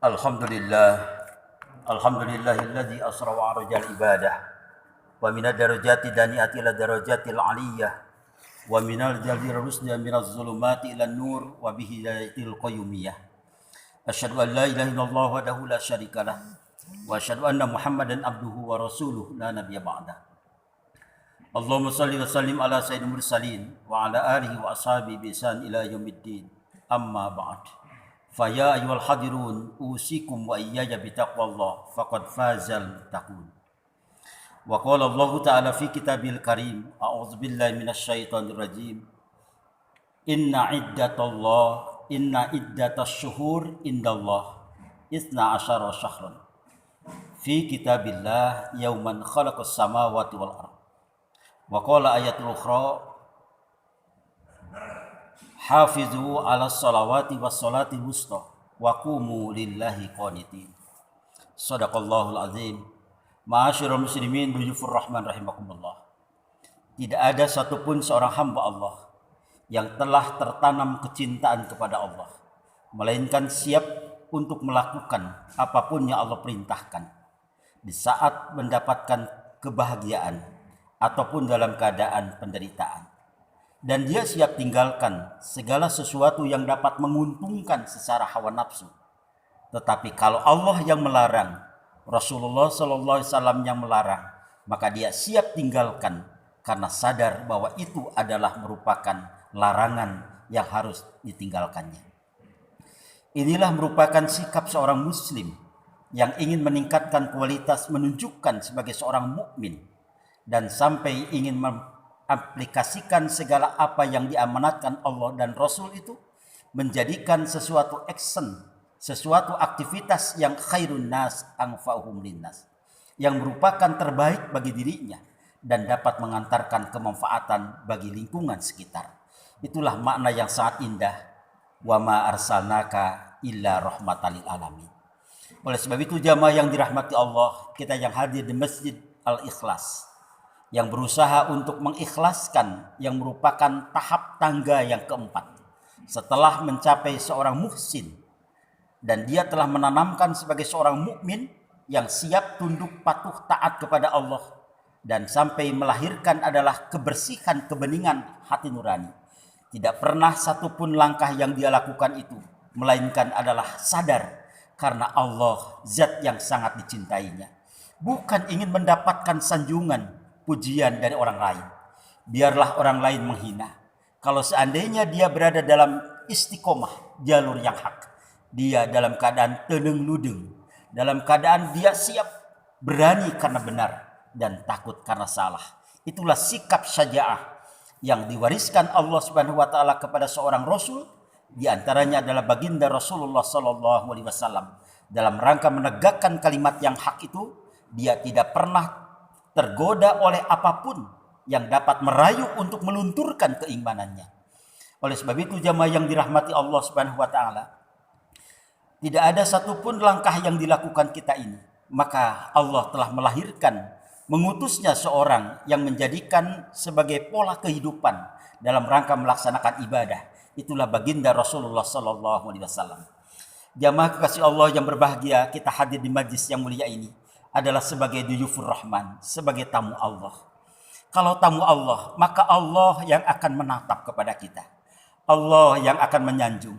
Alhamdulillah, alhamdulillahilladzi asra wa arjal ibadah wa minad darajati daniati ila darajatil aliyah wa minal jalil rusdi minaz zulumati ila nur wa bihi hidayatil qayyumiyah. Asyhadu an la ilaha illallah wahdahu la syarikalah wa asyhadu anna Muhammadan abduhu wa rasuluh la nabiyya ba'da. Allahumma shalli wa sallim ala sayyidil mursalin wa ala alihi wa ashabihi bi ihsan ila yaumiddin. Amma ba'd. Faya ayyuhal hadirun usikum wa iyaya bitaqwallah faqad fazal taqun. Wa qala Allah ta'ala fi kitabil karim a'udzu billahi minasyaitonir rajim. Inna iddatas syuhur indallah isna asyara syahran fi kitabillah yauman khalaqas samawati wal ardh. Wa qala ayatul ukhra hafizu ala salawati was salati wusta wa qumu lillahi qanitin. Shadaqallahul azim. Ma'asyiral muslimin dhuyufur rahman rahimakumullah. Tidak ada satupun seorang hamba Allah yang telah tertanam kecintaan kepada Allah melainkan siap untuk melakukan apapun yang Allah perintahkan di saat mendapatkan kebahagiaan ataupun dalam keadaan penderitaan. Dan dia siap tinggalkan segala sesuatu yang dapat menguntungkan secara hawa nafsu. Tetapi kalau Allah yang melarang, Rasulullah SAW yang melarang, maka dia siap tinggalkan karena sadar bahwa itu adalah merupakan larangan yang harus ditinggalkannya. Inilah merupakan sikap seorang muslim yang ingin meningkatkan kualitas, menunjukkan sebagai seorang mukmin dan sampai ingin aplikasikan segala apa yang diamanatkan Allah dan Rasul itu menjadikan sesuatu action, sesuatu aktivitas yang khairun nas anfa'uhum linnas, yang merupakan terbaik bagi dirinya dan dapat mengantarkan kemanfaatan bagi lingkungan sekitar. Itulah makna yang sangat indah, wa ma arsalnaka illa rahmatan lil alamin. Oleh sebab itu jamaah yang dirahmati Allah, kita yang hadir di Masjid Al-Ikhlas, yang berusaha untuk mengikhlaskan yang merupakan tahap tangga yang keempat. Setelah mencapai seorang muhsin dan dia telah menanamkan sebagai seorang mukmin yang siap tunduk patuh taat kepada Allah dan sampai melahirkan adalah kebersihan kebeningan hati nurani. Tidak pernah satupun langkah yang dia lakukan itu melainkan adalah sadar karena Allah zat yang sangat dicintainya. Bukan ingin mendapatkan sanjungan pujian dari orang lain. Biarlah orang lain menghina. Kalau seandainya dia berada dalam istiqomah jalur yang hak, dia dalam keadaan teneng ludeng, dalam keadaan dia siap berani karena benar dan takut karena salah. Itulah sikap syaja'ah yang diwariskan Allah Subhanahu wa taala kepada seorang rasul, di antaranya adalah baginda Rasulullah sallallahu alaihi wasallam. Dalam rangka menegakkan kalimat yang hak itu, dia tidak pernah tergoda oleh apapun yang dapat merayu untuk melunturkan keimanannya. Oleh sebab itu jamaah yang dirahmati Allah Subhanahu wa taala, tidak ada satupun langkah yang dilakukan kita ini, maka Allah telah melahirkan, mengutusnya seorang yang menjadikan sebagai pola kehidupan dalam rangka melaksanakan ibadah. Itulah baginda Rasulullah sallallahu alaihi wasallam. Jamaah kekasih Allah yang berbahagia, kita hadir di majlis yang mulia ini adalah sebagai duyufur rahman, sebagai tamu Allah. Kalau tamu Allah, maka Allah yang akan menatap kepada kita. Allah yang akan menyanjung.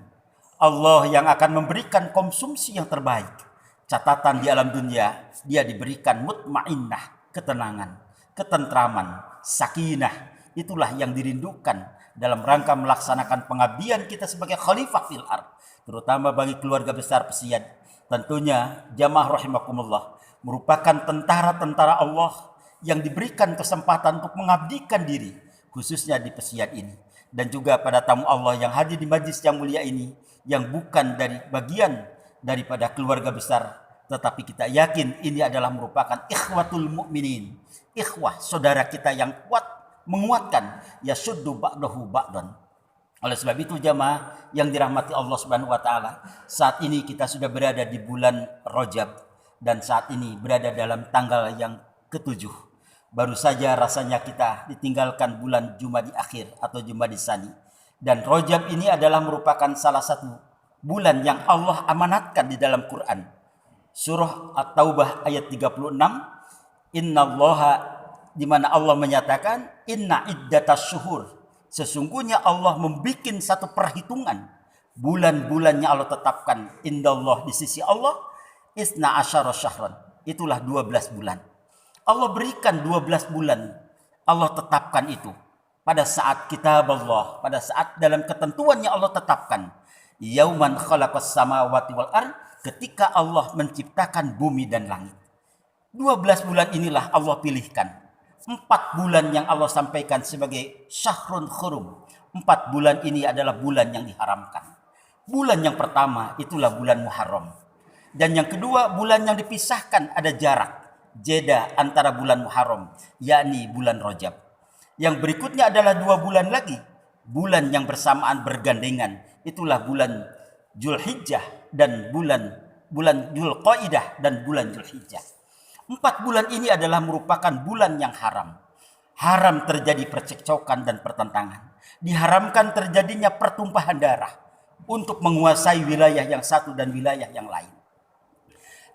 Allah yang akan memberikan konsumsi yang terbaik. Catatan di alam dunia, dia diberikan mutmainnah, ketenangan, ketentraman, sakinah. Itulah yang dirindukan dalam rangka melaksanakan pengabdian kita sebagai khalifah fil ardh, terutama bagi keluarga besar Pesiad. Tentunya jamaah rahimakumullah merupakan tentara-tentara Allah yang diberikan kesempatan untuk mengabdikan diri, khususnya di Pesiad ini. Dan juga pada tamu Allah yang hadir di majlis yang mulia ini, yang bukan dari bagian daripada keluarga besar, tetapi kita yakin ini adalah merupakan ikhwatul mukminin, ikhwah saudara kita yang kuat, menguatkan, yasuddu ba'dahu ba'dan. Oleh sebab itu jamaah yang dirahmati Allah Subhanahu wa taala, saat ini kita sudah berada di bulan Rajab dan saat ini berada dalam tanggal yang ketujuh. Baru saja rasanya kita ditinggalkan bulan Jumadi akhir atau Jumadi Tsani. Dan Rajab ini adalah merupakan salah satu bulan yang Allah amanatkan di dalam Quran. Surah At-Taubah ayat 36, innallaha, di mana Allah menyatakan inna iddatas syuhur, sesungguhnya Allah membuat satu perhitungan bulan-bulan yang Allah tetapkan indallah di sisi Allah isna asyara syahran, itulah 12 bulan. Allah berikan 12 bulan, Allah tetapkan itu pada saat kitab Allah, pada saat dalam ketentuan yang Allah tetapkan. Yauman khalaqas samawati wal ard, ketika Allah menciptakan bumi dan langit. 12 bulan inilah Allah pilihkan. 4 bulan yang Allah sampaikan sebagai syahrun khurum. 4 bulan ini adalah bulan yang diharamkan. Bulan yang pertama itulah bulan Muharram. Dan yang kedua, bulan yang dipisahkan ada jarak, jeda antara bulan Muharram, yakni bulan Rajab. Yang berikutnya adalah 2 bulan lagi, bulan yang bersamaan bergandengan, itulah bulan Zulhijjah dan bulan Dzulqa'dah dan bulan Zulhijjah. 4 bulan ini adalah merupakan bulan yang haram. Haram terjadi percekcokan dan pertentangan. Diharamkan terjadinya pertumpahan darah untuk menguasai wilayah yang satu dan wilayah yang lain.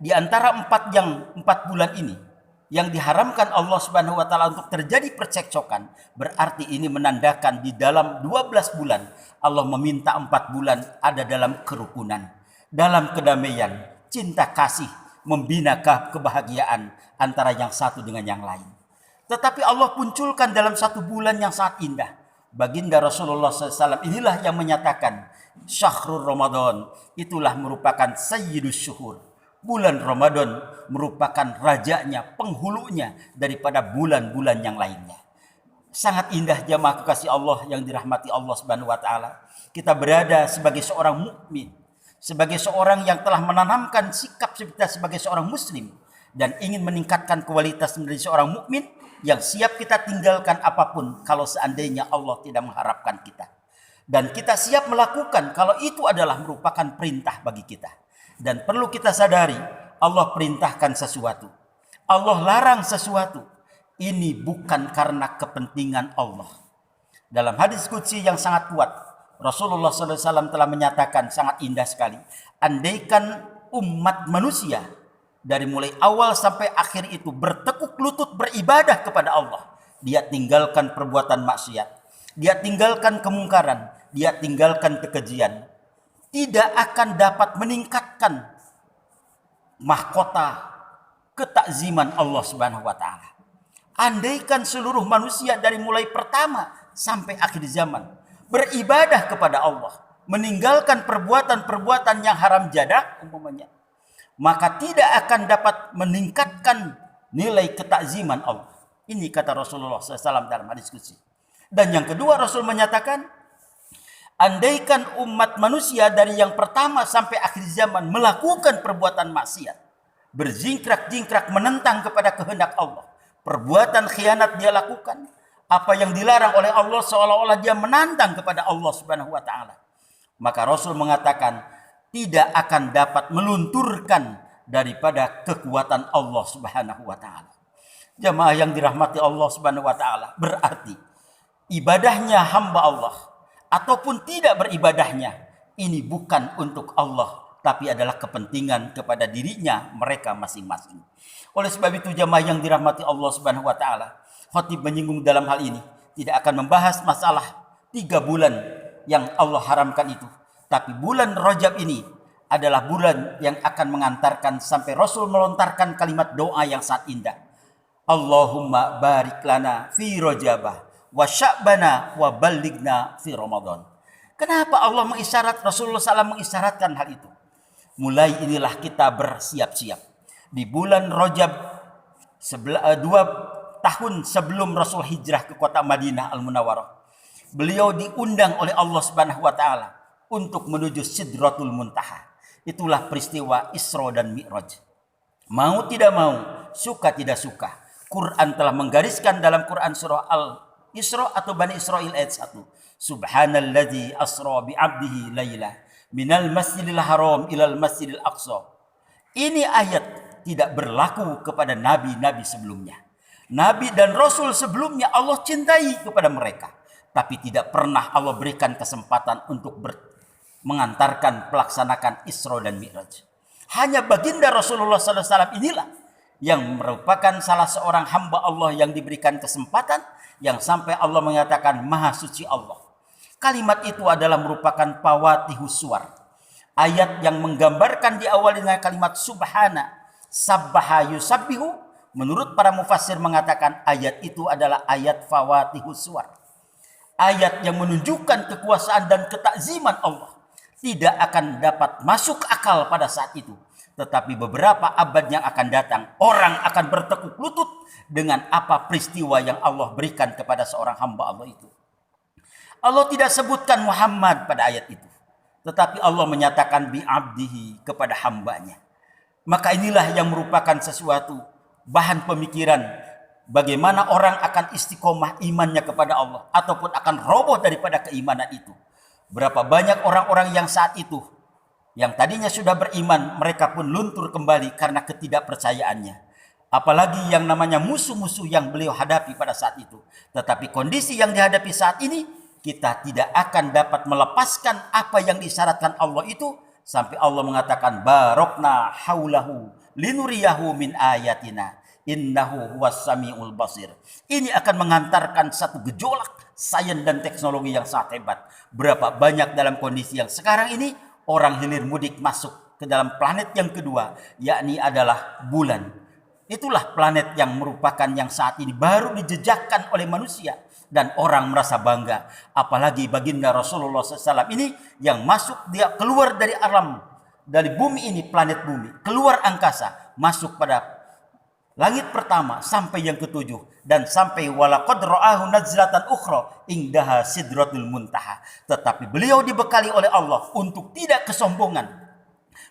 Di antara 4 bulan ini yang diharamkan Allah Subhanahu wa taala untuk terjadi percekcokan, berarti ini menandakan di dalam 12 bulan Allah meminta 4 bulan ada dalam kerukunan, dalam kedamaian, cinta kasih, membina kebahagiaan antara yang satu dengan yang lain. Tetapi Allah munculkan dalam 1 bulan yang sangat indah. Baginda Rasulullah SAW inilah yang menyatakan Syahrul Ramadan itulah merupakan sayyidus syuhur. Bulan Ramadan merupakan rajanya, penghulunya daripada bulan-bulan yang lainnya. Sangat indah jamaah kekasih Allah yang dirahmati Allah Subhanahu wa taala. Kita berada sebagai seorang mukmin, sebagai seorang yang telah menanamkan sikap kita sebagai seorang muslim dan ingin meningkatkan kualitas menjadi seorang mukmin yang siap kita tinggalkan apapun kalau seandainya Allah tidak mengharapkan kita. Dan kita siap melakukan kalau itu adalah merupakan perintah bagi kita. Dan perlu kita sadari, Allah perintahkan sesuatu, Allah larang sesuatu, ini bukan karena kepentingan Allah. Dalam hadis qudsi yang sangat kuat, Rasulullah SAW telah menyatakan sangat indah sekali. Andaikan umat manusia dari mulai awal sampai akhir itu bertekuk lutut beribadah kepada Allah, dia tinggalkan perbuatan maksiat, dia tinggalkan kemungkaran, dia tinggalkan kekejian, tidak akan dapat meningkatkan mahkota ketakziman Allah Subhanahu wa taala. Andaikan seluruh manusia dari mulai pertama sampai akhir zaman beribadah kepada Allah, meninggalkan perbuatan-perbuatan yang haram jadah umpamanya, maka tidak akan dapat meningkatkan nilai ketakziman Allah. Ini kata Rasulullah SAW dalam hadis qudsi. Dan yang kedua, Rasul menyatakan, andaikan umat manusia dari yang pertama sampai akhir zaman melakukan perbuatan maksiat, berjingkrak-jingkrak menentang kepada kehendak Allah, perbuatan khianat dia lakukan, apa yang dilarang oleh Allah seolah-olah dia menantang kepada Allah Subhanahu wa taala, maka Rasul mengatakan tidak akan dapat melunturkan daripada kekuatan Allah Subhanahu wa taala. Jamaah yang dirahmati Allah Subhanahu wa taala, berarti ibadahnya hamba Allah ataupun tidak beribadahnya, ini bukan untuk Allah, tapi adalah kepentingan kepada dirinya mereka masing-masing. Oleh sebab itu jamaah yang dirahmati Allah Subhanahu wa taala, khatib menyinggung dalam hal ini tidak akan membahas masalah 3 bulan yang Allah haramkan itu, tapi bulan Rajab ini adalah bulan yang akan mengantarkan sampai Rasul melontarkan kalimat doa yang sangat indah. Allahumma barik lana fi Rajabah wa sya'bana wa ballighna fi Ramadan. Kenapa Allah mengisyarat, Rasulullah SAW mengisyaratkan hal itu? Mulai inilah kita bersiap-siap. Di bulan Rajab 2 tahun sebelum Rasul hijrah ke kota Madinah Al-Munawwarah, beliau diundang oleh Allah Subhanahu wa taala untuk menuju Sidratul Muntaha. Itulah peristiwa Isra dan Mi'raj. Mau tidak mau, suka tidak suka, Quran telah menggariskan dalam Quran surah Al-Isra atau Bani Israil ayat 1. Subhanalladzi asra bi 'abdihi laila minal masjidil haram ilal masjidil aqsa. Ini ayat tidak berlaku kepada nabi-nabi sebelumnya. Nabi dan Rasul sebelumnya Allah cintai kepada mereka, tapi tidak pernah Allah berikan kesempatan untuk mengantarkan pelaksanakan Isra dan Mi'raj. Hanya baginda Rasulullah SAW inilah yang merupakan salah seorang hamba Allah yang diberikan kesempatan yang sampai Allah mengatakan Maha Suci Allah. Kalimat itu adalah merupakan fawatihus suwar. Ayat yang menggambarkan di awalnya kalimat subhana, sabbaha yusabbihu. Menurut para mufassir mengatakan ayat itu adalah ayat fawatihus suwar. Ayat yang menunjukkan kekuasaan dan ketakziman Allah. Tidak akan dapat masuk akal pada saat itu. Tetapi beberapa abad yang akan datang, orang akan bertekuk lutut dengan apa peristiwa yang Allah berikan kepada seorang hamba Allah itu. Allah tidak sebutkan Muhammad pada ayat itu. Tetapi Allah menyatakan bi'abdihi kepada hambanya. Maka inilah yang merupakan sesuatu bahan pemikiran bagaimana orang akan istiqomah imannya kepada Allah. Ataupun akan roboh daripada keimanan itu. Berapa banyak orang-orang yang saat itu, yang tadinya sudah beriman, mereka pun luntur kembali karena ketidakpercayaannya. Apalagi yang namanya musuh-musuh yang beliau hadapi pada saat itu. Tetapi kondisi yang dihadapi saat ini, kita tidak akan dapat melepaskan apa yang disyaratkan Allah itu. Sampai Allah mengatakan, barokna haulahu linuriyahu min ayatina. Innahu huwas sami'ul basir. Ini akan mengantarkan satu gejolak sains dan teknologi yang sangat hebat. Berapa banyak dalam kondisi yang sekarang ini orang hilir mudik masuk ke dalam planet yang kedua, yakni adalah bulan. Itulah planet yang merupakan yang saat ini baru dijejakkan oleh manusia dan orang merasa bangga. Apalagi baginda Rasulullah SAW ini yang masuk, dia keluar dari alam, dari bumi ini, planet bumi, keluar angkasa, masuk pada langit pertama sampai yang ketujuh dan sampai walaqad ra'ahu nazlatan ukhra indaha sidratul muntaha. Tetapi beliau dibekali oleh Allah untuk tidak kesombongan,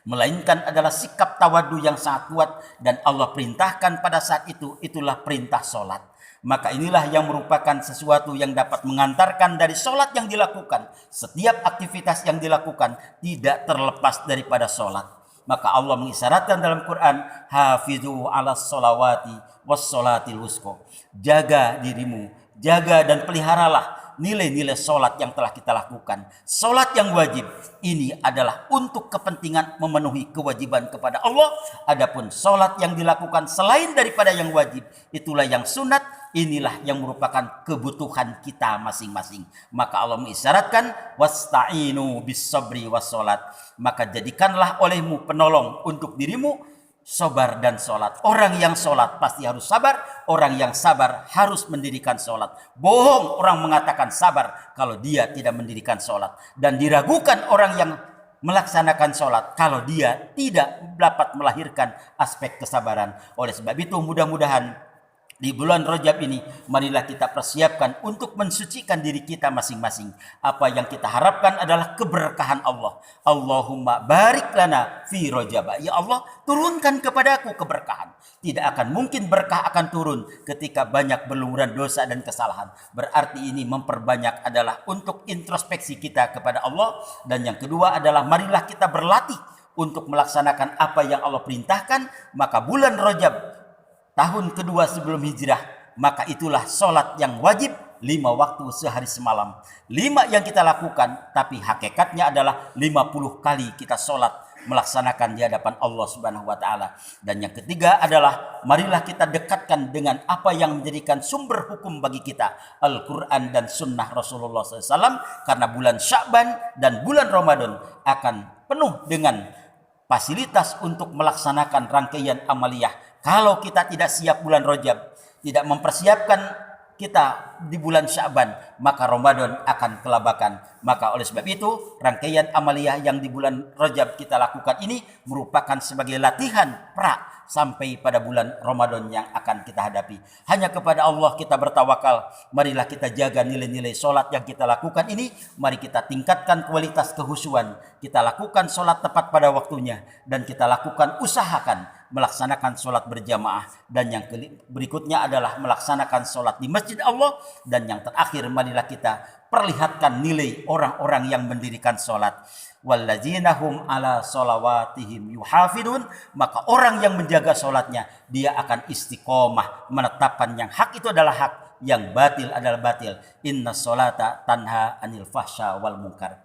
melainkan adalah sikap tawadu yang sangat kuat dan Allah perintahkan pada saat itu, itulah perintah solat. Maka inilah yang merupakan sesuatu yang dapat mengantarkan dari solat yang dilakukan. Setiap aktivitas yang dilakukan tidak terlepas daripada solat. Maka Allah mengisyaratkan dalam Quran, hafizu ala sholawati was sholatil wusta. Jaga dirimu, jaga dan peliharalah nilai-nilai solat yang telah kita lakukan. Solat yang wajib ini adalah untuk kepentingan memenuhi kewajiban kepada Allah. Adapun solat yang dilakukan selain daripada yang wajib, itulah yang sunat. Inilah yang merupakan kebutuhan kita masing-masing. Maka Allah mengisyaratkan wasta'inu bis sabri was solat. Maka jadikanlah olehmu penolong untuk dirimu sabar dan solat. Orang yang solat pasti harus sabar. Orang yang sabar harus mendirikan solat. Bohong orang mengatakan sabar kalau dia tidak mendirikan solat. Dan diragukan orang yang melaksanakan solat kalau dia tidak dapat melahirkan aspek kesabaran. Oleh sebab itu mudah-mudahan di bulan Rajab ini, marilah kita persiapkan untuk mensucikan diri kita masing-masing. Apa yang kita harapkan adalah keberkahan Allah. Allahumma barik lana fi Rajab. Ya Allah, turunkan kepadaku keberkahan. Tidak akan mungkin berkah akan turun ketika banyak berlumuran dosa dan kesalahan. Berarti ini memperbanyak adalah untuk introspeksi kita kepada Allah. Dan yang kedua adalah marilah kita berlatih untuk melaksanakan apa yang Allah perintahkan. Maka bulan Rajab tahun kedua sebelum hijrah, maka itulah solat yang wajib 5 waktu sehari semalam. 5 yang kita lakukan, tapi hakikatnya adalah 50 kali kita solat melaksanakan di hadapan Allah Subhanahu wa taala. Dan yang ketiga adalah marilah kita dekatkan dengan apa yang menjadikan sumber hukum bagi kita, Al-Qur'an dan sunnah Rasulullah SAW, karena bulan Sya'ban dan bulan Ramadan akan penuh dengan fasilitas untuk melaksanakan rangkaian amaliyah. Kalau kita tidak siap bulan Rajab, tidak mempersiapkan kita di bulan Sya'ban, maka Ramadan akan kelabakan. Maka oleh sebab itu, rangkaian amaliyah yang di bulan Rajab kita lakukan ini merupakan sebagai latihan pra sampai pada bulan Ramadan yang akan kita hadapi. Hanya kepada Allah kita bertawakal. Marilah kita jaga nilai-nilai solat yang kita lakukan ini. Mari kita tingkatkan kualitas kehusuan. Kita lakukan solat tepat pada waktunya. Dan kita lakukan, usahakan melaksanakan solat berjamaah. Dan yang berikutnya adalah melaksanakan solat di masjid Allah. Dan yang terakhir, marilah kita perlihatkan nilai orang-orang yang mendirikan solat. Walladzina hum ala sholawatihim yuhafidun. Maka orang yang menjaga solatnya, dia akan istiqomah menetapkan yang hak itu adalah hak, yang batil adalah batil. Inna sholata tanha anil fahsya wal munkar.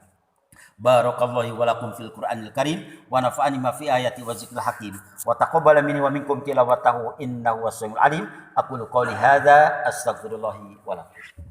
Barakallahu wa lakum fil Qur'anil Karim wa nafa'ani ma fi ayati wa zikril hakim wa taqabbala minni wa minkum tilawatahu innahu was-sami'ul alim. Aqulu qawli hadza astaghfirullahi wa lakum.